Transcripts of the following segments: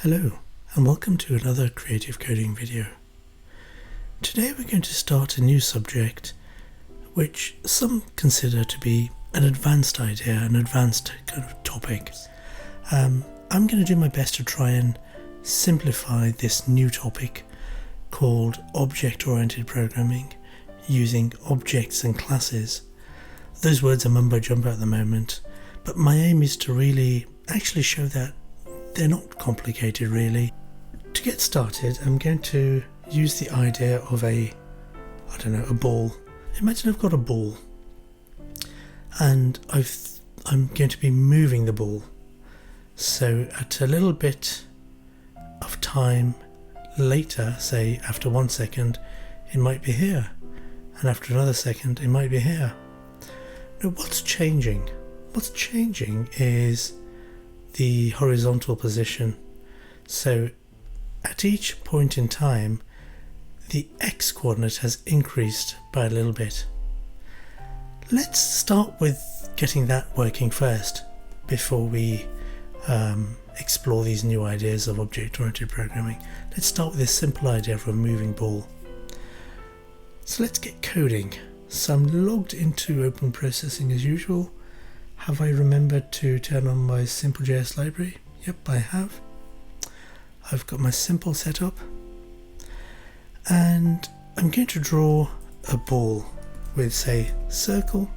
Hello and welcome to another creative coding video. Today we're going to start a new subject which some consider to be an advanced idea, an advanced kind of topic. I'm going to do my best to try and simplify this new topic called object-oriented programming using objects and classes. Those words are mumbo jumbo at the moment, but my aim is to really actually show that they're not complicated really. To get started, I'm going to use the idea of a ball. Imagine I've got a ball and I'm going to be moving the ball. So at a little bit of time later, say after 1 second, it might be here, and after another second it might be here. Now what's changing? What's changing is the horizontal position. So at each point in time the x coordinate has increased by a little bit. Let's start with getting that working first before we explore these new ideas of object-oriented programming. Let's start with this simple idea of a moving ball. So let's get coding. So I'm logged into Open Processing as usual. Have I remembered to turn on my Simple.js library? Yep, I have. I've got my simple set up and I'm going to draw a ball with, say, circle,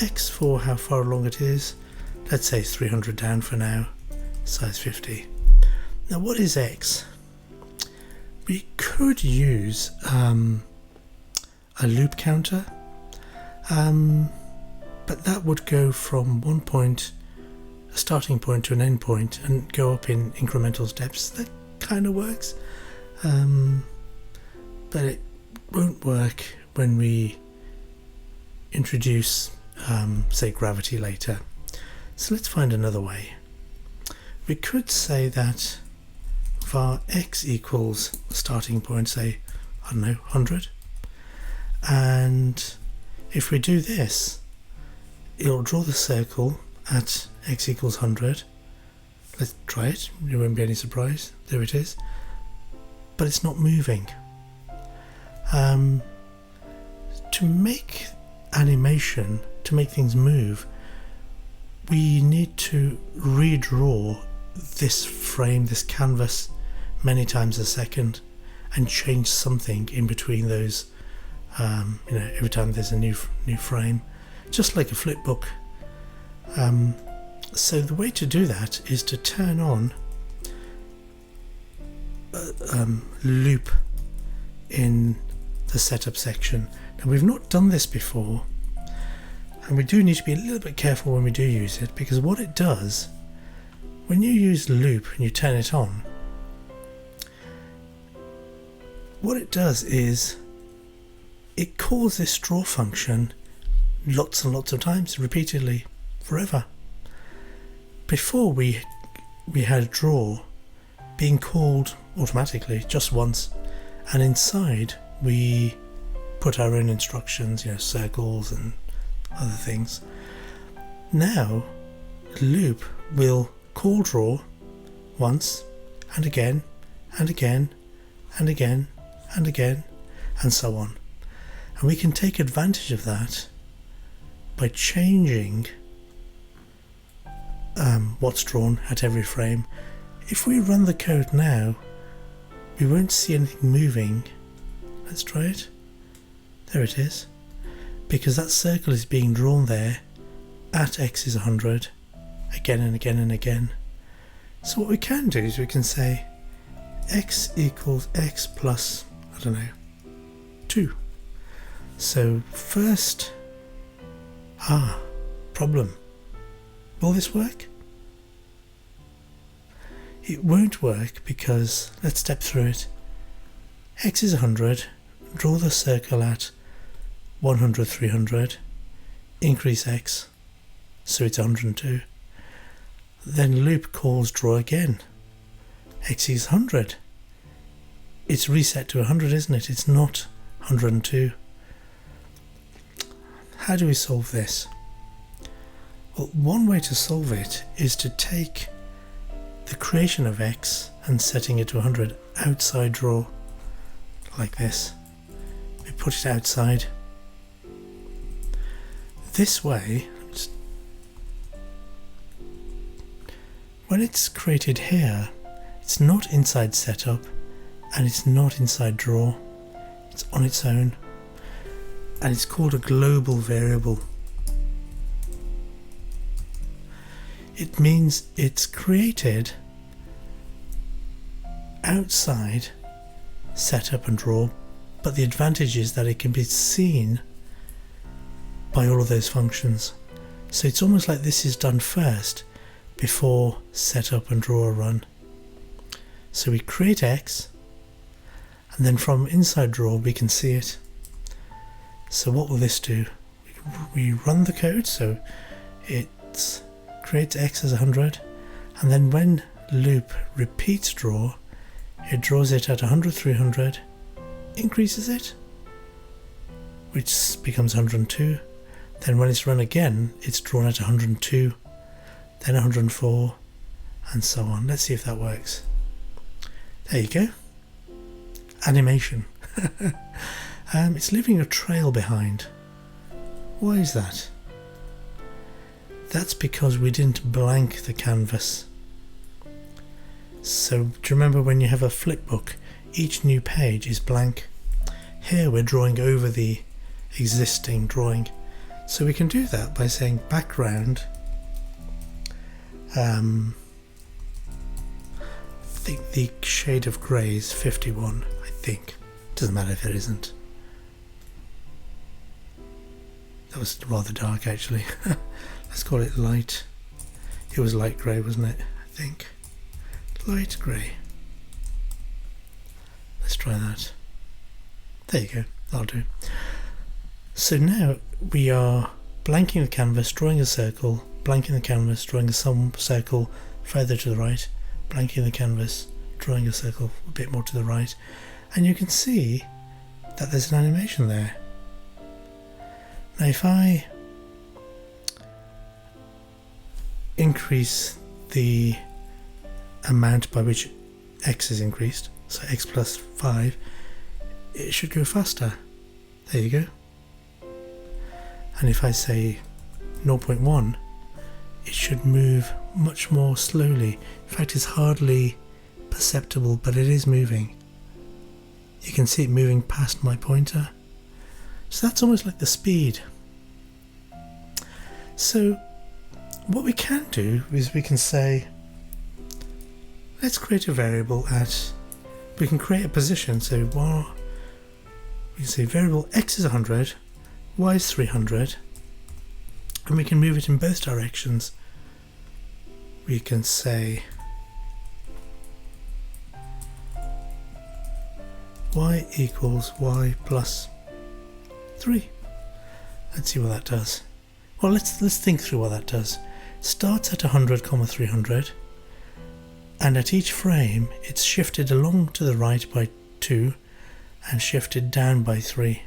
x for how far along it is. Let's say 300 down for now, size 50. Now what is x? We could use a loop counter, but that would go from one point, a starting point, to an end point and go up in incremental steps. That kind of works, but it won't work when we introduce say gravity later. So let's find another way. We could say that var x equals starting point, say, I don't know, 100, and if we do this, it'll draw the circle at x equals 100. Let's try it, there won't be any surprise, there it is, but it's not moving. To make animation, to make things move, we need to redraw this frame, this canvas, many times a second and change something in between those, every time there's a new frame, just like a flipbook. So the way to do that is to turn on loop in the setup section. Now we've not done this before, and we do need to be a little bit careful when we do use it, because what it does, when you use loop and you turn it on, what it does is it calls this draw function lots and lots of times, repeatedly, forever. Before we had draw being called automatically just once, and inside we put our own instructions, circles and other things. Now loop will call draw once and again and again and again and again and so on, and we can take advantage of that by changing what's drawn at every frame. If we run the code now, we won't see anything moving. Let's try it. There it is, because that circle is being drawn there at x is 100 again and again and again. So what we can do is we can say x equals x plus, 2. So first, problem. Will this work? It won't work because, let's step through it. X is 100, draw the circle at 100, 300, increase x, so it's 102. Then loop calls draw again. X is 100. It's reset to 100, isn't it? It's not 102. How do we solve this? Well, one way to solve it is to take the creation of x and setting it to 100 outside draw, like this. We put it outside. This way, when it's created here, it's not inside setup and it's not inside draw. It's on its own, and it's called a global variable. It means it's created outside setup and draw, but the advantage is that it can be seen by all of those functions. So it's almost like this is done first before setup and draw are run. So we create x, and then from inside draw we can see it. So what will this do? We run the code, so it creates x as 100, and then when loop repeats draw, it draws it at 100, 300, increases it, which becomes 102. Then when it's run again, it's drawn at 102, then 104, and so on. Let's see if that works. There you go. Animation. It's leaving a trail behind. Why is that? That's because we didn't blank the canvas. So do you remember when you have a flipbook, each new page is blank? Here we're drawing over the existing drawing. So we can do that by saying background. I think the shade of grey is 51, I think. Doesn't matter if it isn't. That was rather dark actually. Let's call it light. It was light grey, wasn't it? I think. Light grey. Let's try that. There you go. That'll do. So now we are blanking the canvas, drawing a circle, blanking the canvas, drawing a circle further to the right, blanking the canvas, drawing a circle a bit more to the right, and you can see that there's an animation there. Now if I increase the amount by which x is increased, so x plus 5, it should go faster. There you go. And if I say 0.1, it should move much more slowly. In fact, it's hardly perceptible, but it is moving. You can see it moving past my pointer. So that's almost like the speed. So what we can do is we can say, let's create a variable at, we can create a position. So we can say variable x is 100, y is 300, and we can move it in both directions. We can say y equals y plus 3. Let's see what that does. Well, let's think through what that does. Starts at 100, 300, and at each frame it's shifted along to the right by 2 and shifted down by 3.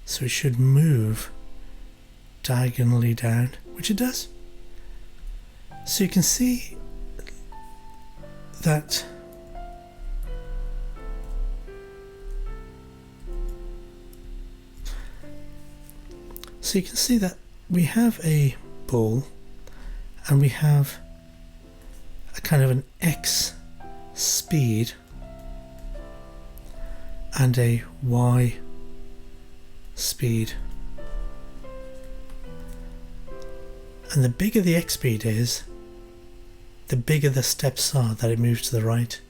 So it should move diagonally down, which it does. So you can see that we have a ball and we have a kind of an x speed and a y speed. And the bigger the x speed is, the bigger the steps are that it moves to the right,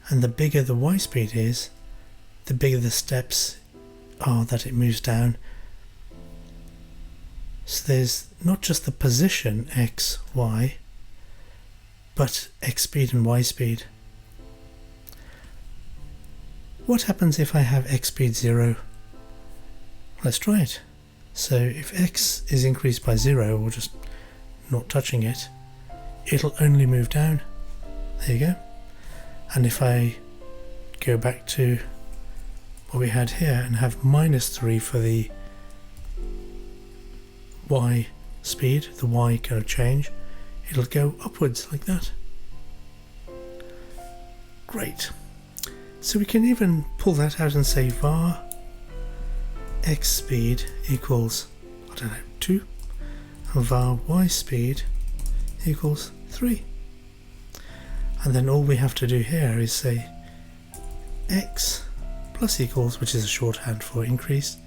and the bigger the y speed is, the bigger the steps are that it moves down. So there's not just the position x, y, but x speed and y speed. What happens if I have x speed 0? Let's try it. So if x is increased by 0, or just not touching it, it'll only move down. There you go. And if I go back to what we had here and have -3 for the y speed, the y kind of change, it'll go upwards like that. Great. So we can even pull that out and say var x speed equals, I don't know, 2, and var y speed equals 3. And then all we have to do here is say x plus equals, which is a shorthand for increase,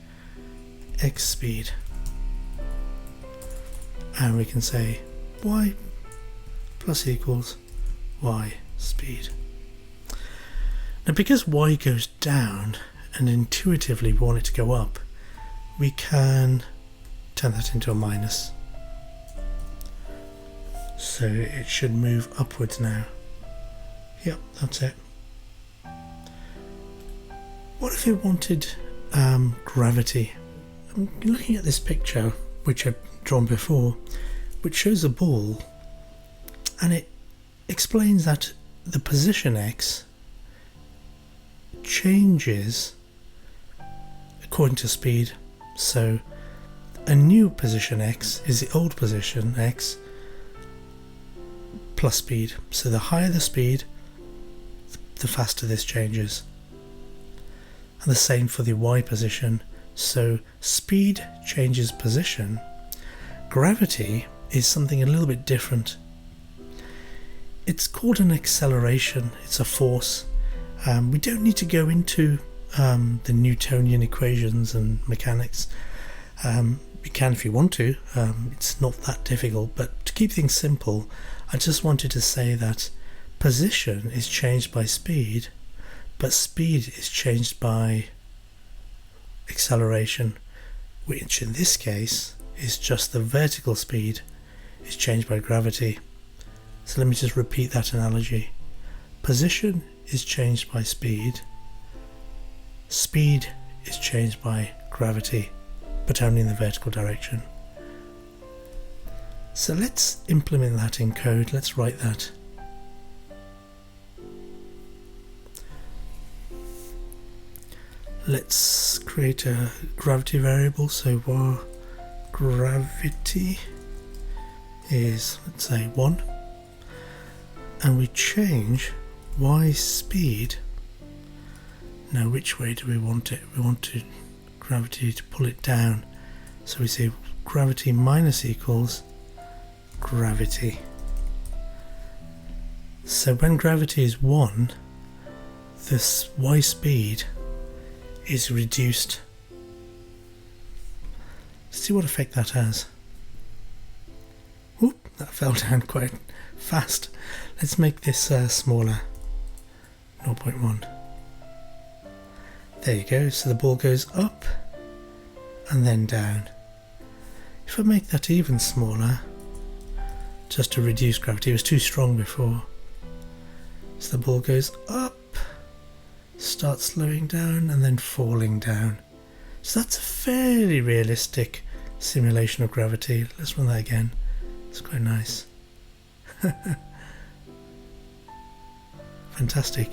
x speed. And we can say y plus equals y speed. Now because y goes down and intuitively we want it to go up, we can turn that into a minus. So it should move upwards now. Yep, that's it. What if we wanted gravity? I'm looking at this picture, which I've drawn before, which shows a ball, and it explains that the position x changes according to speed. So a new position x is the old position x plus speed. So the higher the speed, the faster this changes. And the same for the y position. So speed changes position. Gravity is something a little bit different. It's called an acceleration. It's a force. We don't need to go into the Newtonian equations and mechanics. You can if you want to. It's not that difficult, but to keep things simple, I just wanted to say that position is changed by speed, but speed is changed by acceleration, which in this case is just the vertical speed is changed by gravity. So let me just repeat that analogy. Position is changed by speed. Speed is changed by gravity, but only in the vertical direction. So let's implement that in code. Let's write that. Let's create a gravity variable. So var gravity is, let's say, 1. And we change y speed. Now which way do we want it? We want gravity to pull it down. So we say gravity minus equals gravity. So when gravity is 1, this y speed is reduced. See what effect that has. Oop, that fell down quite fast. Let's make this smaller. 0.1. There you go. So the ball goes up and then down. If I make that even smaller, just to reduce gravity, it was too strong before. So the ball goes up, starts slowing down and then falling down. So that's a fairly realistic simulation of gravity. Let's run that again. It's quite nice. Fantastic.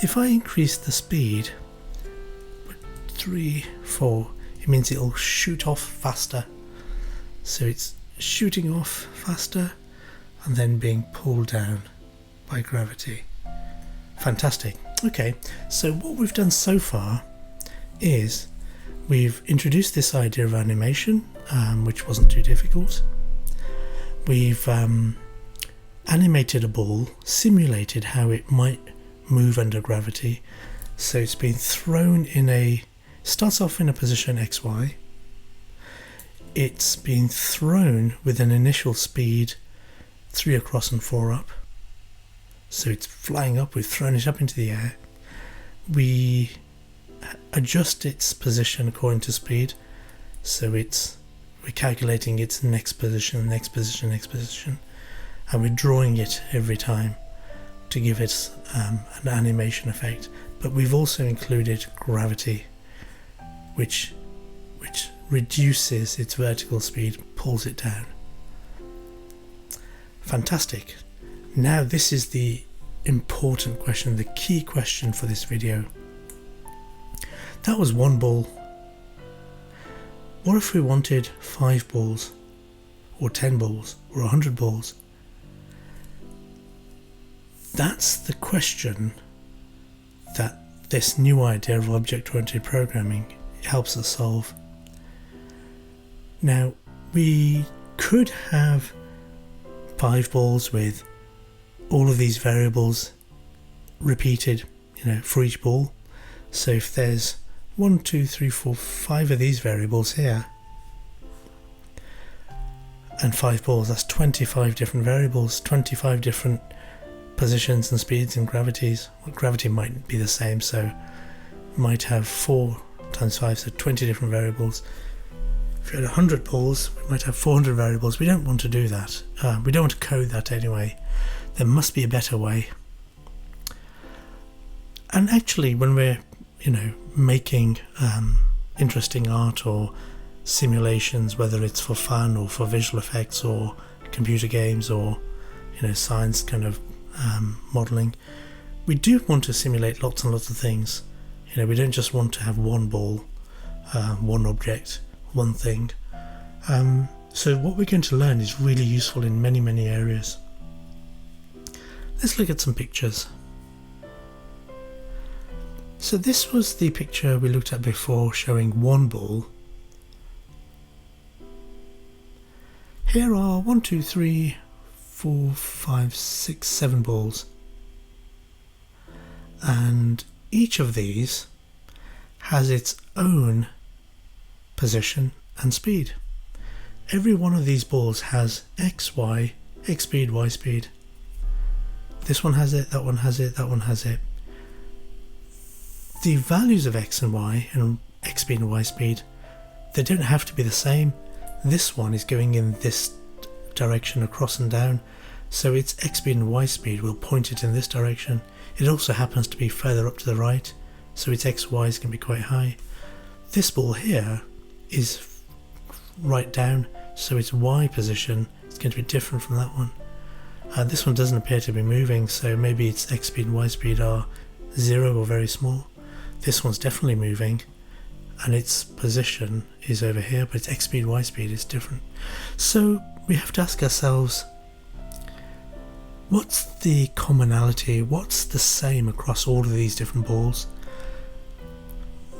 If I increase the speed 3, 4, it means it'll shoot off faster. So it's shooting off faster and then being pulled down by gravity. Fantastic. Okay, so what we've done so far is we've introduced this idea of animation, which wasn't too difficult. We've animated a ball, simulated how it might move under gravity. So it's been thrown starts off in a position xy. It's been thrown with an initial speed 3 across and 4 up. So it's flying up, we've thrown it up into the air. We adjust its position according to speed. So we're calculating its next position, next position, next position. And we're drawing it every time to give it an animation effect. But we've also included gravity, which reduces its vertical speed, pulls it down. Fantastic. Now this is the important question, the key question for this video. That was 1 ball. What if we wanted 5 balls, or 10 balls, or 100 balls? That's the question that this new idea of object-oriented programming helps us solve. Now, we could have 5 balls with all of these variables repeated, for each ball. So if there's 1, 2, 3, 4, 5 of these variables here, and 5 balls, that's 25 different variables, 25 different positions and speeds and gravities. Well, gravity might be the same, so might have 4 times 5, so 20 different variables. If you had 100 balls, we might have 400 variables. We don't want to do that. We don't want to code that anyway. There must be a better way. And actually, when we're, making interesting art or simulations, whether it's for fun or for visual effects or computer games or, science kind of modelling, we do want to simulate lots and lots of things. We don't just want to have one ball, one object, one thing. So what we're going to learn is really useful in many, many areas. Let's look at some pictures. So this was the picture we looked at before showing one ball. Here are 1, 2, 3, 4, 5, 6, 7 balls. And each of these has its own position and speed. Every one of these balls has X, Y, X speed, Y speed. This one has it, that one has it, that one has it. The values of X and Y and X speed and Y speed, they don't have to be the same. This one is going in this direction across and down, so its X speed and Y speed will point it in this direction. It also happens to be further up to the right, so its X, Y is going to be quite high. This ball here is right down, so its Y position is going to be different from that one. This one doesn't appear to be moving, so maybe its X speed and Y speed are 0 or very small. This one's definitely moving, and its position is over here, but its X speed, Y speed is different. So we have to ask ourselves, what's the commonality? What's the same across all of these different balls?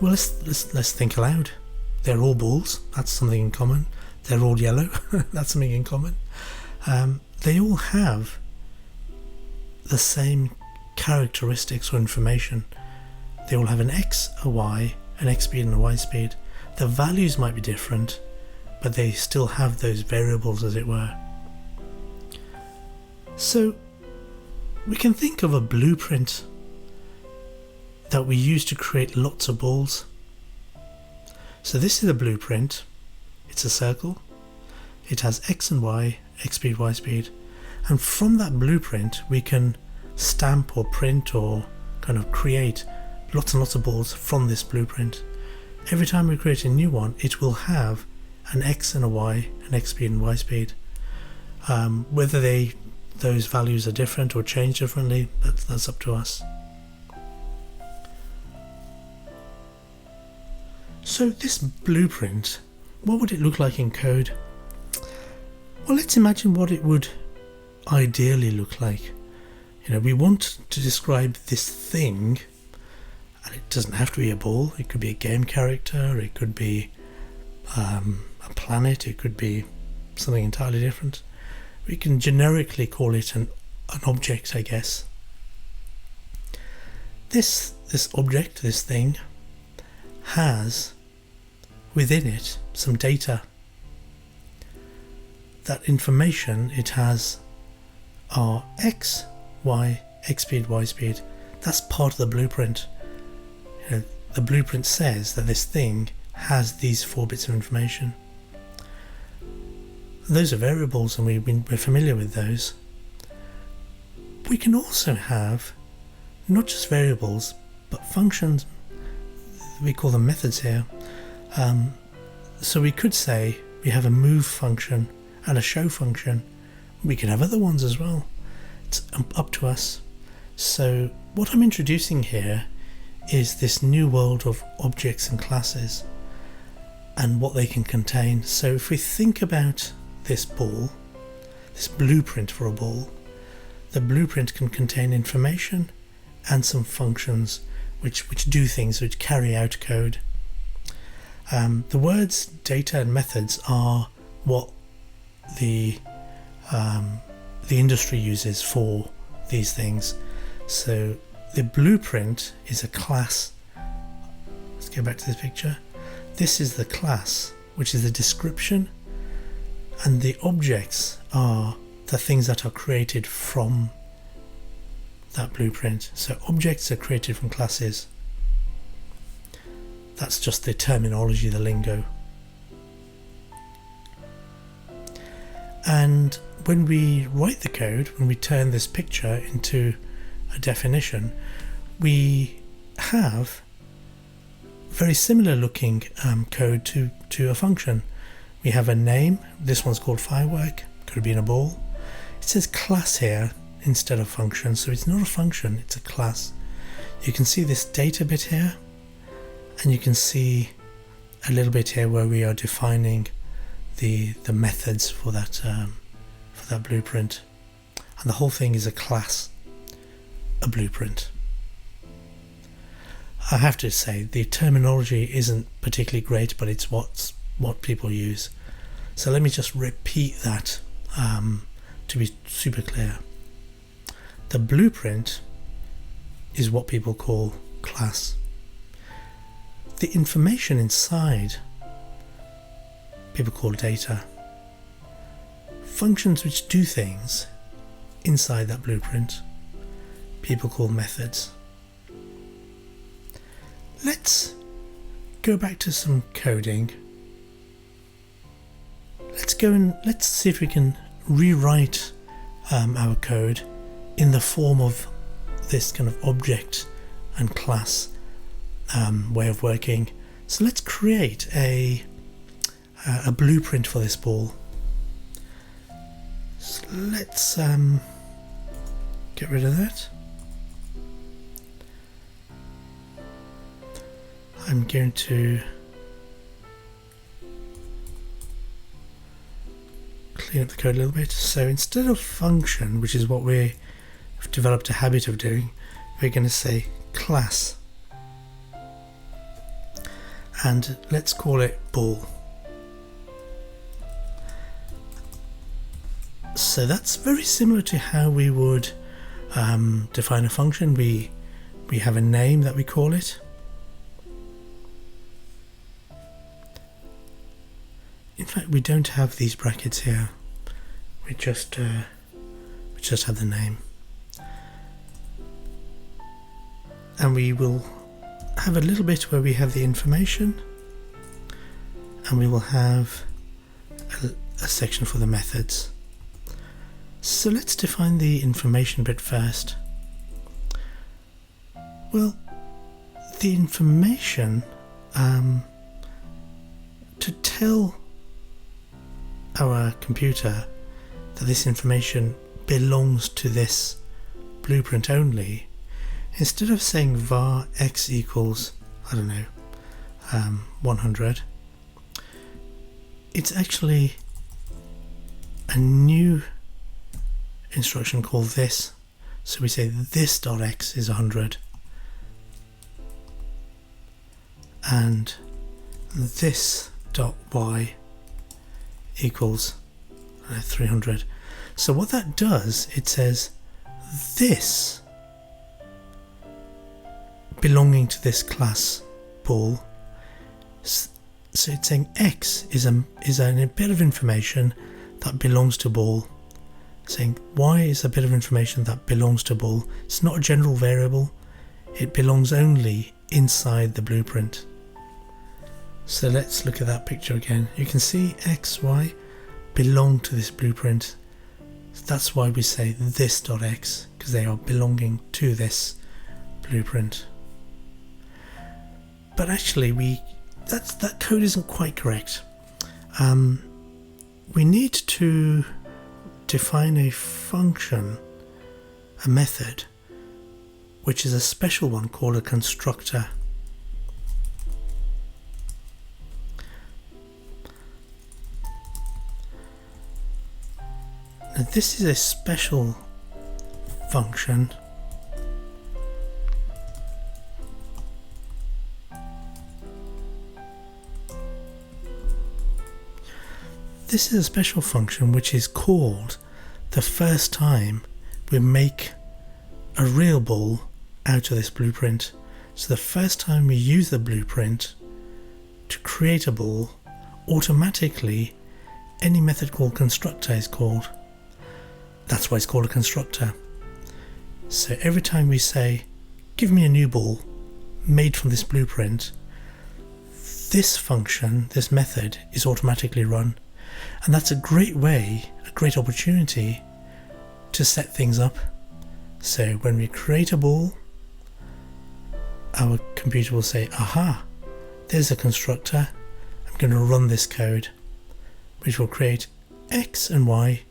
Well, let's think aloud. They're all balls. That's something in common. They're all yellow. That's something in common. They all have the same characteristics or information. They all have an X, a Y, an X speed and a Y speed. The values might be different, but they still have those variables, as it were. So we can think of a blueprint that we use to create lots of balls. So this is a blueprint. It's a circle. It has X and Y, X speed, Y speed. And from that blueprint we can stamp or print or kind of create lots and lots of balls from this blueprint. Every time we create a new one, it will have an X and a Y, an X speed and Y speed. Whether those values are different or change differently, that's up to us. So this blueprint, what would it look like in code? Well, let's imagine what it would ideally look like. We want to describe this thing, and it doesn't have to be a ball. It could be a game character, it could be a planet, it could be something entirely different. We can generically call it an object, I guess. This object, this thing, has within it some data. That information it has are X, Y, X speed, Y speed. That's part of the blueprint. The blueprint says that this thing has these 4 bits of information. Those are variables, and we're familiar with those. We can also have not just variables, but functions. We call them methods here. So we could say we have a move function and a show function. We could have other ones as well. It's up to us. So what I'm introducing here is this new world of objects and classes and what they can contain. So if we think about this ball, this blueprint for a ball, the blueprint can contain information and some functions which do things, which carry out code. The words data and methods are what the industry uses for these things. So the blueprint is a class. Let's go back to this picture. This is the class, which is the description, and the objects are the things that are created from that blueprint. So objects are created from classes. That's just the terminology, the lingo. And when we write the code, when we turn this picture into a definition, we have very similar looking code to a function. We have a name. This one's called firework. Could have been a ball. It says class here instead of function, so it's not a function, it's a class. You can see this data bit here, and you can see a little bit here where we are defining the methods for that blueprint, and the whole thing is a class, a blueprint. I have to say the terminology isn't particularly great, but it's what people use. So let me just repeat that to be super clear. The blueprint is what people call class. The information inside people call data. Functions which do things inside that blueprint people call methods. Let's go back to some coding. Let's see if we can rewrite our code in the form of this kind of object and class way of working. So let's create a blueprint for this ball. So let's get rid of that. I'm going to clean up the code a little bit. So instead of function, which is what we have developed a habit of doing, we're going to say class. And let's call it ball. So that's very similar to how we would define a function. We have a name that we call it. In fact, we don't have these brackets here. We just have the name, and we will have a little bit where we have the information, and we will have a section for the methods. So let's define the information bit first. Well, the information to tell our computer that this information belongs to this blueprint only, instead of saying var x equals, I don't know, 100, it's actually a new instruction called this. So we say this dot x is 100 and this dot y equals 300. So what that does, it says this belonging to this class ball. So it's saying x is a bit of information that belongs to ball. Saying y is a bit of information that belongs to ball. It's not a general variable. It belongs only inside the blueprint. So let's look at that picture again. You can see x, y belong to this blueprint. That's why we say this dot x, because they are belonging to this blueprint. But actually that code isn't quite correct. We need to define a function, a method, which is a special one called a constructor. Now this is a special function this is a special function which is called the first time we make a real ball out of this blueprint. So the first time we use the blueprint to create a ball, automatically any method called constructor is called. That's why it's called a constructor. So every time we say, give me a new ball made from this blueprint, this function, this method, is automatically run. And that's a great way, a great opportunity to set things up. So when we create a ball, our computer will say, aha, there's a constructor. I'm going to run this code, which will create X and Y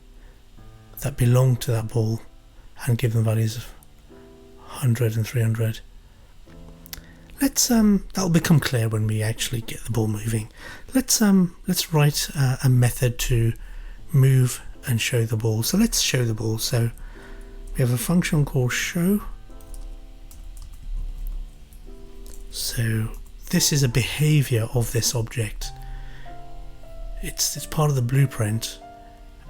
that belong to that ball and give them values of 100 and 300. That'll become clear when we actually get the ball moving. Let's write a method to move and show the ball. So let's show the ball. So we have a function called show. So this is a behavior of this object. It's part of the blueprint,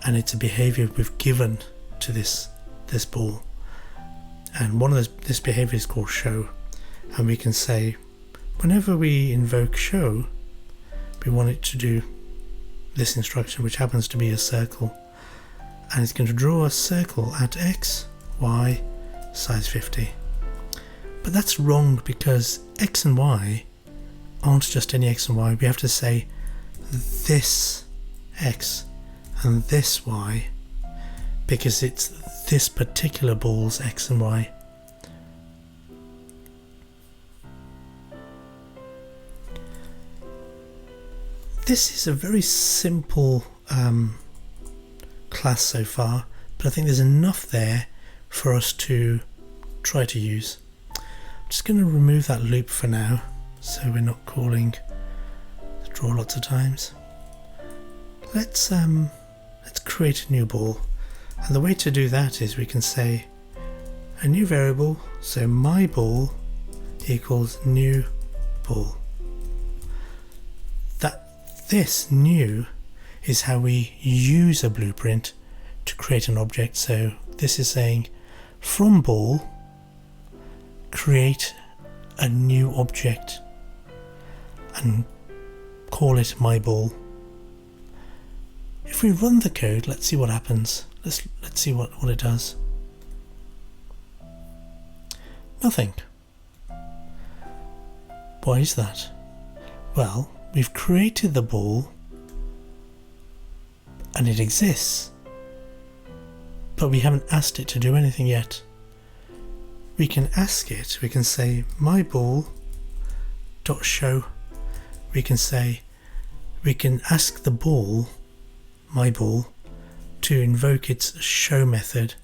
and it's a behavior we've given to this ball. And one of this behavior is called show. And we can say, whenever we invoke show, we want it to do this instruction, which happens to be a circle. And it's going to draw a circle at X, Y, size 50. But that's wrong, because X and Y aren't just any X and Y. We have to say this X and this Y, because it's this particular ball's X and Y. This is a very simple class so far, but I think there's enough there for us to try to use. I'm just going to remove that loop for now, so we're not calling draw lots of times. Let's create a new ball, and the way to do that is we can say a new variable, so my ball equals new ball. This new is how we use a blueprint to create an object. So this is saying from ball, create a new object and call it my ball. If we run the code, let's see what happens. Let's see what it does. Nothing. Why is that? Well, we've created the ball and it exists, but we haven't asked it to do anything yet. We can ask it, we can say my ball dot show. We can ask the ball, my ball, to invoke its show method,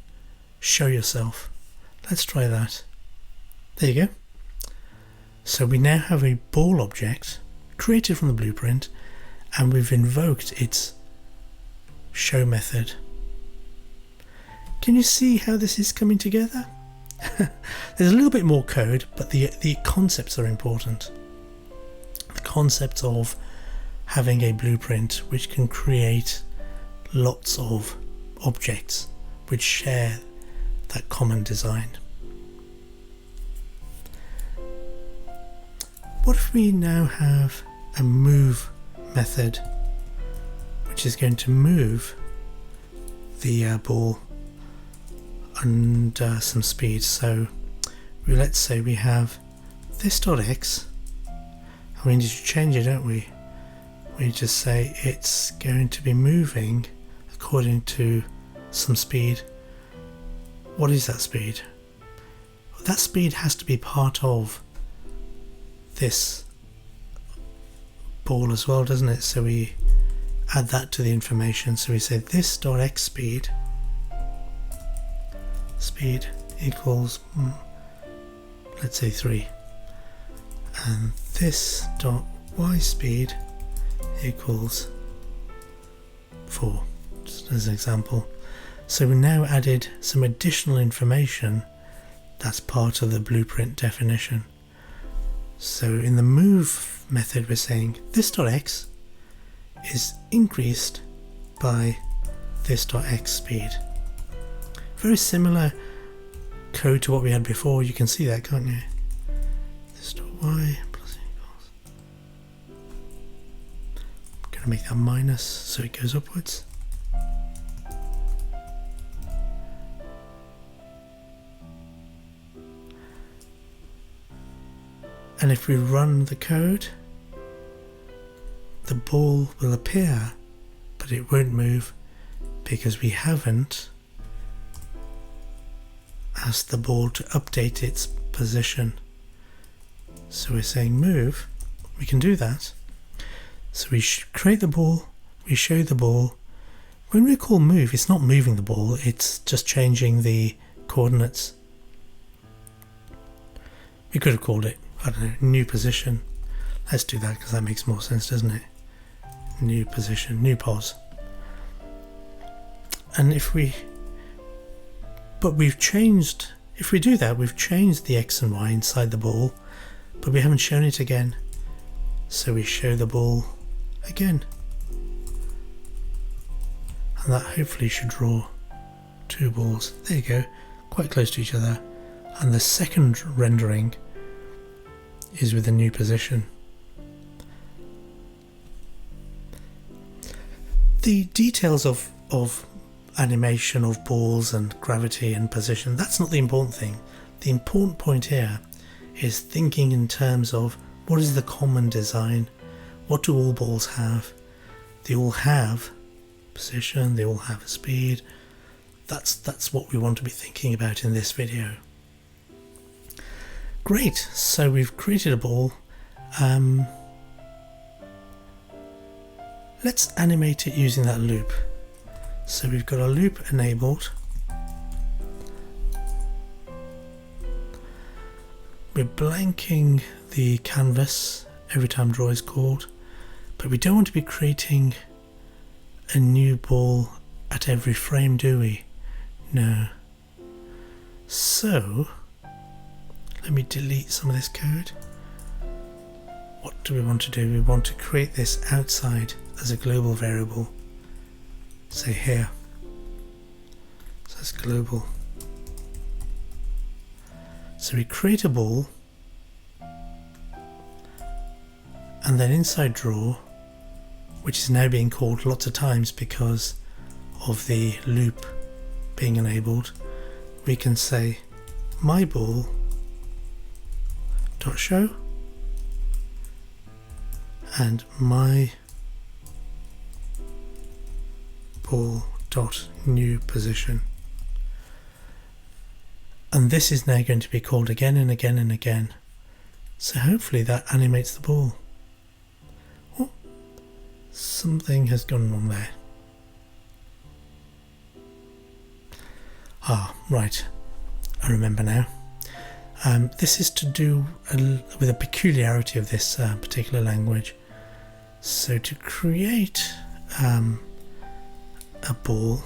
show yourself. Let's try that. There you go. So we now have a ball object created from the blueprint, and we've invoked its show method. Can you see how this is coming together? There's a little bit more code, but the concepts are important. The concept of having a blueprint which can create lots of objects which share that common design. What if we now have a move method which is going to move the ball under some speed? So let's say we have this .x, and we need to change it, don't we? We just say it's going to be moving according to some speed. What is that speed? That speed has to be part of this ball as well, doesn't it? So we add that to the information. So we say this .x speed equals let's say 3, and this .y speed equals 4, just as an example. So we now added some additional information that's part of the blueprint definition. So in the move method we're saying this .x is increased by this.x speed. Very similar code to what we had before. You can see that, can't you? This.y plus equals. I'm going to make that minus so it goes upwards. And if we run the code, the ball will appear, but it won't move because we haven't asked the ball to update its position. So we're saying move, we can do that. So we create the ball, we show the ball. When we call move, it's not moving the ball, it's just changing the coordinates. We could have called it, I don't know, new position. Let's do that because that makes more sense, doesn't it? New position, new pos. And if we do that, we've changed the x and y inside the ball, but we haven't shown it again. So we show the ball again. And that hopefully should draw two balls. There you go, quite close to each other. And the second rendering is with a new position. The details of animation of balls and gravity and position, that's not the important thing. The important point here is thinking in terms of what is the common design, what do all balls have? They all have position, they all have a speed. That's what we want to be thinking about in this video. Great, so we've created a ball. Let's animate it using that loop. So we've got a loop enabled. We're blanking the canvas every time draw is called, but we don't want to be creating a new ball at every frame, do we? No. So let me delete some of this code. What do we want to do? We want to create this outside as a global variable. Say here. So that's global. So we create a ball, and then inside draw, which is now being called lots of times because of the loop being enabled, we can say my ball dot show and my ball dot new position, and this is now going to be called again and again and again. So hopefully that animates the ball. Oh, something has gone wrong there. Ah, right, I remember now. This is to do with a peculiarity of this particular language. So to create a ball,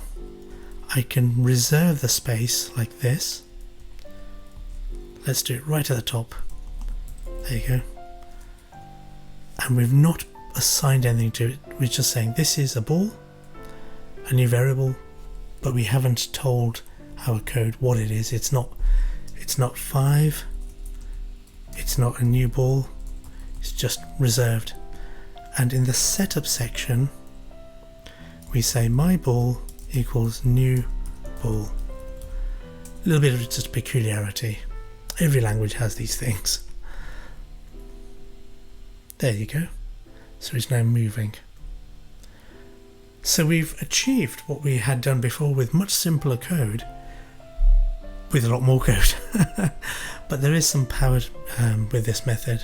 I can reserve the space like this. Let's do it right at the top. There you go. And we've not assigned anything to it. We're just saying this is a ball, a new variable, but we haven't told our code what it is. It's not 5. It's not a new ball. It's just reserved. And in the setup section, we say my ball equals new ball. A little bit of just peculiarity. Every language has these things. There you go. So it's now moving. So we've achieved what we had done before with much simpler code, with a lot more code. But there is some power with this method.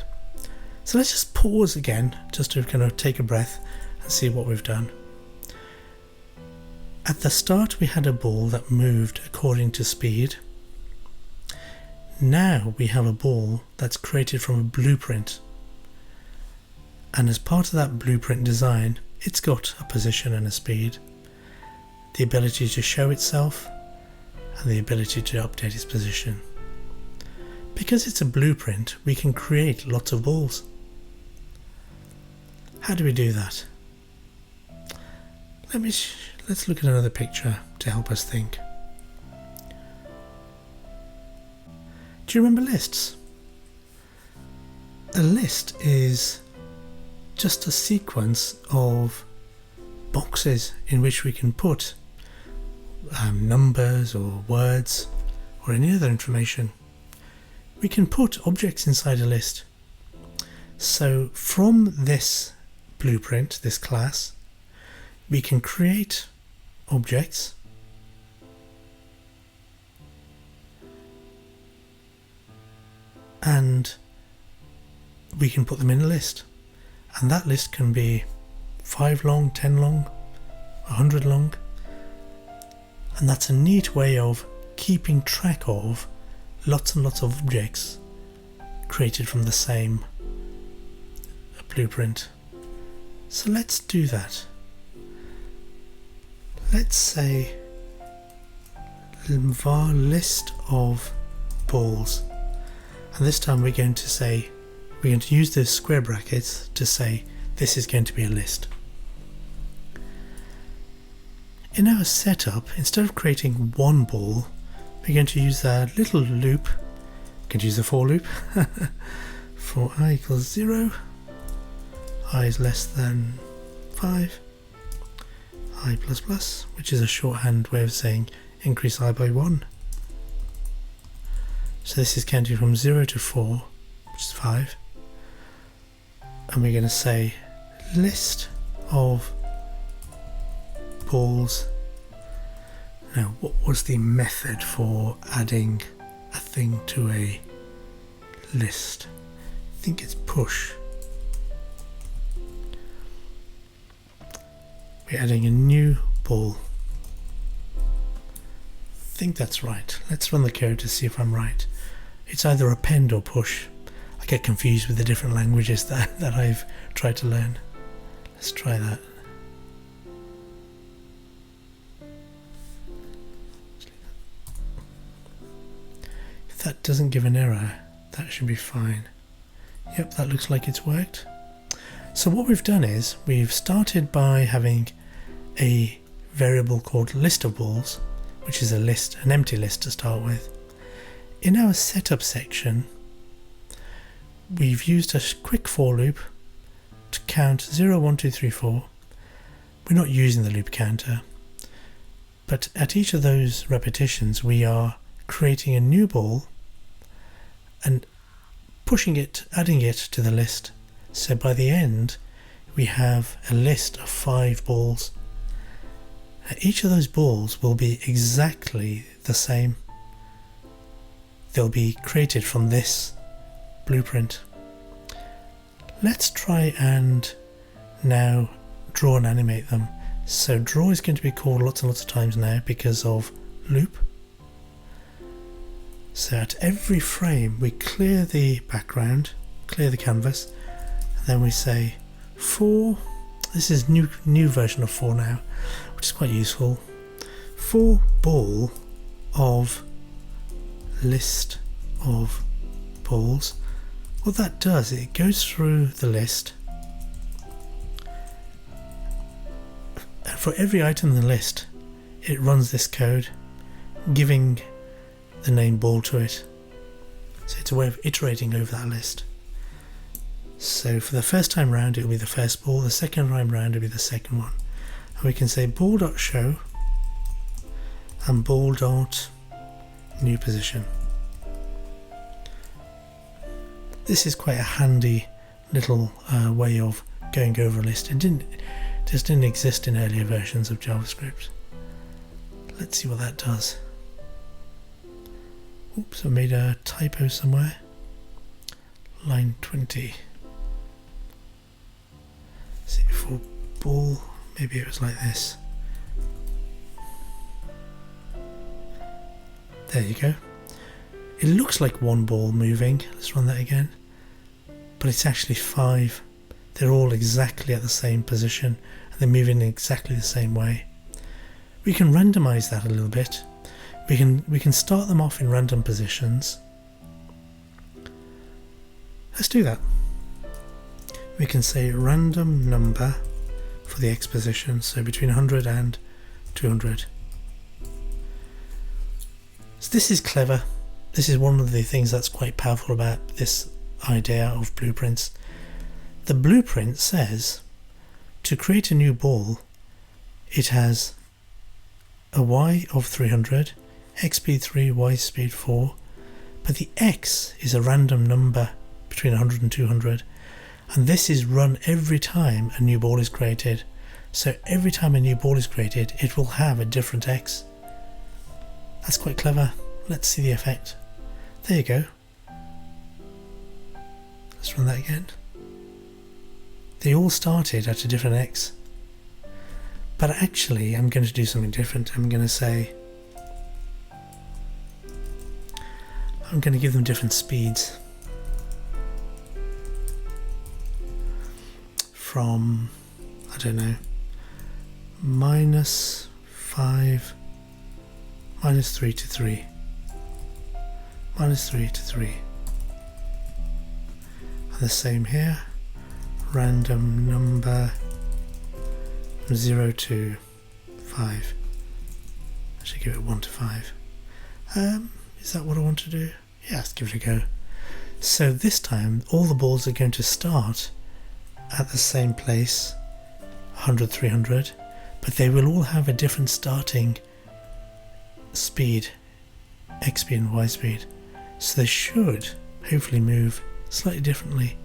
So let's just pause again, just to kind of take a breath and see what we've done. At the start we had a ball that moved according to speed. Now we have a ball that's created from a blueprint. And as part of that blueprint design, it's got a position and a speed, the ability to show itself, and the ability to update its position. Because it's a blueprint, we can create lots of balls. How do we do that? Let's look at another picture to help us think. Do you remember lists? A list is just a sequence of boxes in which we can put numbers or words or any other information. We can put objects inside a list. So from this blueprint, this class, we can create objects and we can put them in a list, and that list can be 5 long, 10 long, 100 long, and that's a neat way of keeping track of lots and lots of objects created from the same blueprint. So let's do that. Let's say var list of balls, and this time we're going to use the square brackets to say this is going to be a list. In our setup, instead of creating one ball, we're going to use that little loop. We can use the for loop. For I equals 0, I is less than 5, I plus plus, which is a shorthand way of saying increase I by 1. So this is counting from 0 to 4, which is 5. And we're going to say list of balls. Now, what was the method for adding a thing to a list? I think it's push. We're adding a new ball. I think that's right. Let's run the code to see if I'm right. It's either append or push. I get confused with the different languages that I've tried to learn. Let's try that. If that doesn't give an error, that should be fine. Yep, that looks like it's worked. So what we've done is we've started by having a variable called list of balls, which is a list, an empty list to start with. In our setup section, we've used a quick for loop to count 0, 1, 2, 3, 4. We're not using the loop counter, but at each of those repetitions we are creating a new ball and pushing it, adding it to the list. So by the end we have a list of 5 balls. Each of those balls will be exactly the same. They'll be created from this blueprint. Let's try and now draw and animate them. So draw is going to be called lots and lots of times now because of loop. So at every frame we clear the background, clear the canvas, and then we say for, this is new version of for now, which is quite useful, for ball of list of balls. What that does, it goes through the list, and for every item in the list it runs this code giving the name ball to it. So it's a way of iterating over that list. So for the first time round it will be the first ball, the second time round it will be the second one, and we can say ball.show and ball.new position. This is quite a handy little way of going over a list. It just didn't exist in earlier versions of JavaScript. Let's see what that does. Oops, I made a typo somewhere. Line 20. See, for ball, maybe it was like this. There you go. It looks like one ball moving. Let's run that again. But it's actually 5. They're all exactly at the same position and they're moving in exactly the same way. We can randomize that a little bit. We can start them off in random positions. Let's do that. We can say random number for the x position, so between 100 and 200. So this is clever. This is one of the things that's quite powerful about this idea of blueprints. The blueprint says to create a new ball, it has a y of 300, x speed 3, y speed 4, but the x is a random number between 100 and 200, and this is run every time a new ball is created. So every time a new ball is created, it will have a different x. That's quite clever. Let's see the effect. There you go. Let's run that again. They all started at a different x. But actually, I'm going to do something different. I'm going to say, I'm going to give them different speeds. From, I don't know, -5, -3 to 3, -3 to 3. And the same here, random number from 0 to 5. I should give it 1 to 5. Is that what I want to do? Yeah, let's give it a go. So this time all the balls are going to start at the same place, 100, 300, but they will all have a different starting speed, x speed and y speed. So they should hopefully move slightly differently.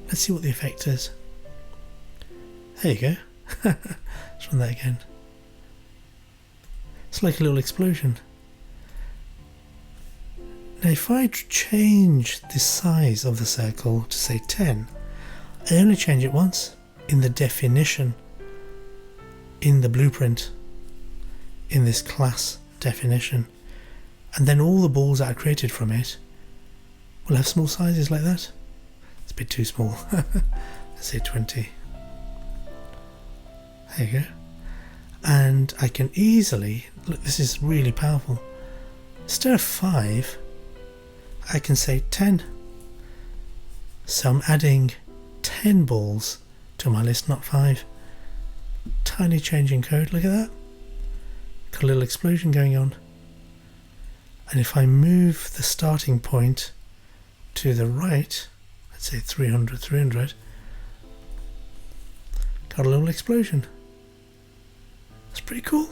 Let's see what the effect is. There you go. Let's run that again. It's like a little explosion. Now if I change the size of the circle to say 10, I only change it once in the definition, in the blueprint, in this class definition, and then all the balls that are created from it will have small sizes like that. It's a bit too small. Let's say 20. There you go. And I can easily, look, this is really powerful. Instead of 5, I can say 10. So I'm adding 10 balls to my list, not 5. Tiny change in code, look at that. Got a little explosion going on. And if I move the starting point to the right, let's say 300, 300, got a little explosion. It's pretty cool.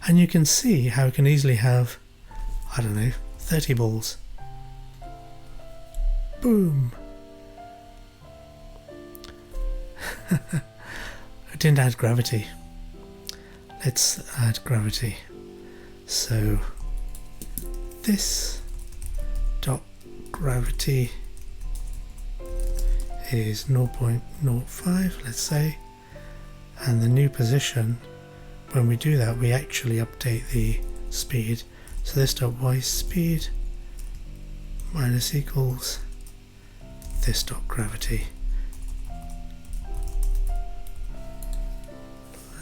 And you can see how it can easily have, I don't know, 30 balls. Boom. I didn't add gravity. Let's add gravity. So this dot gravity is 0.05, let's say, and the new position, when we do that, we actually update the speed. So this dot y speed minus equals this dot gravity.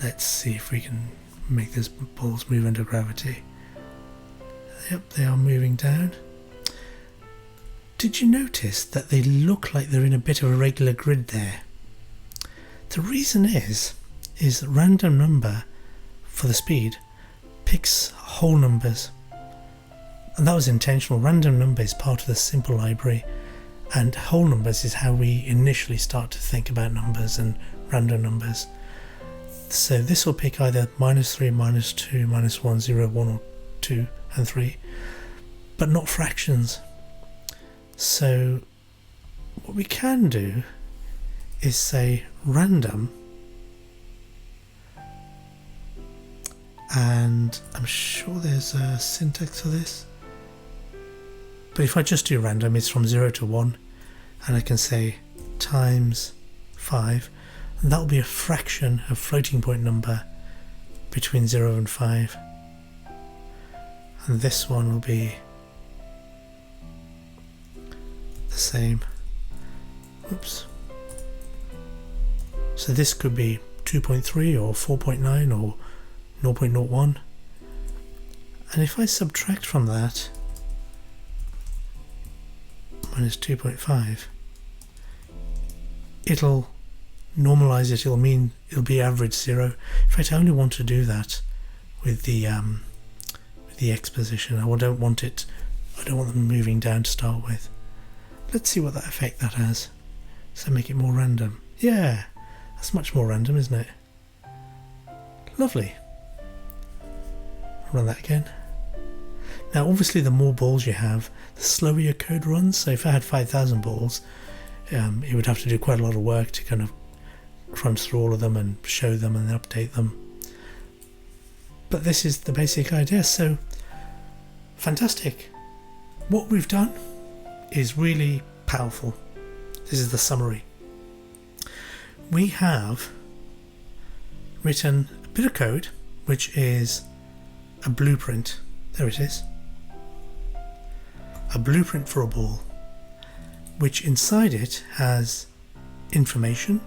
Let's see if we can make these balls move under gravity. Yep, they are moving down. Did you notice that they look like they're in a bit of a regular grid there? The reason is that random number for the speed picks whole numbers. And that was intentional. Random number is part of the simple library, and whole numbers is how we initially start to think about numbers and random numbers. So this will pick either -3, -2, -1, 0, 1 or 2 and 3, but not fractions. So what we can do is say random, and I'm sure there's a syntax for this, but if I just do random, it's from 0 to 1, and I can say times 5, and that will be a fraction of floating point number between 0 and 5, and this one will be the same. Oops. So this could be 2.3 or 4.9 or 0.01, and if I subtract from that minus 2.5, it'll normalize it, it'll be average 0. In fact, I only want to do that with the X position. I don't want them moving down to start with. Let's see what that effect that has. So make it more random. Yeah, that's much more random, isn't it? Lovely. Run that again. Now obviously the more balls you have, the slower your code runs. So if I had 5,000 balls, it would have to do quite a lot of work to kind of crunch through all of them and show them and then update them. But this is the basic idea, so fantastic. What we've done is really powerful. This is the summary. We have written a bit of code which is a blueprint. There it is. A blueprint for a ball, which inside it has information,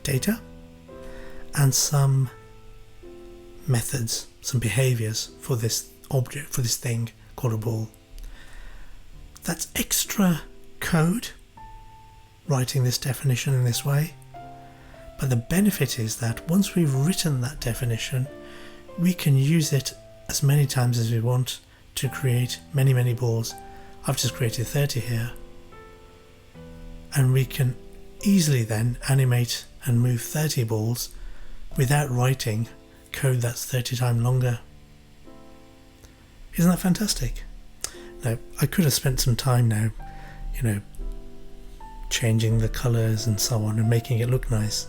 data, and some methods, some behaviors for this object, for this thing called a ball. That's extra code, writing this definition in this way. But the benefit is that once we've written that definition, we can use it as many times as we want to create many, many balls. I've just created 30 here. And we can easily then animate and move 30 balls without writing code that's 30 times longer. Isn't that fantastic? Now, I could have spent some time now, changing the colours and so on and making it look nice.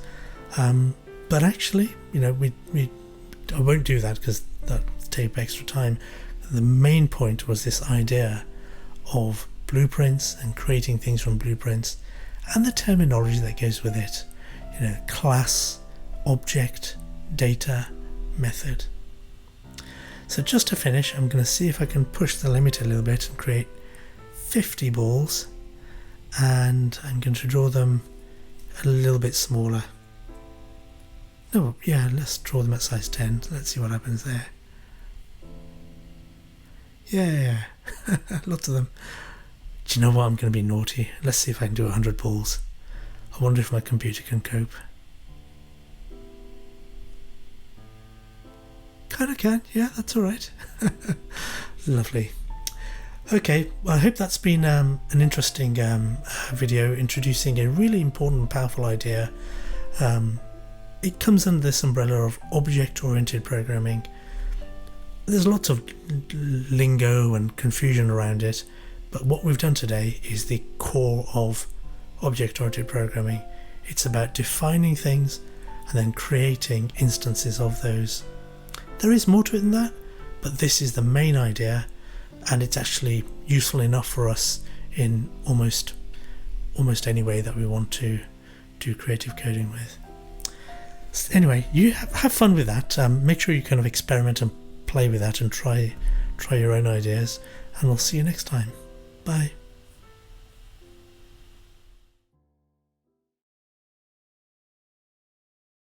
But actually, I won't do that because that will take extra time. The main point was this idea of blueprints and creating things from blueprints and the terminology that goes with it. Class, object, data, method. So just to finish, I'm going to see if I can push the limit a little bit and create 50 balls, and I'm going to draw them a little bit smaller. No, yeah, let's draw them at size 10. Let's see what happens there. Yeah, lots of them. Do you know what? I'm going to be naughty. Let's see if I can do 100 balls. I wonder if my computer can cope. Kind of can, yeah, that's all right. Lovely. Okay, well, I hope that's been an interesting video introducing a really important and powerful idea. It comes under this umbrella of object-oriented programming. There's lots of lingo and confusion around it, but what we've done today is the core of object-oriented programming. It's about defining things and then creating instances of those. There is more to it than that, but this is the main idea, and it's actually useful enough for us in almost any way that we want to do creative coding with. So anyway, you have fun with that. Make sure you kind of experiment and play with that and try your own ideas, and we'll see you next time. Bye.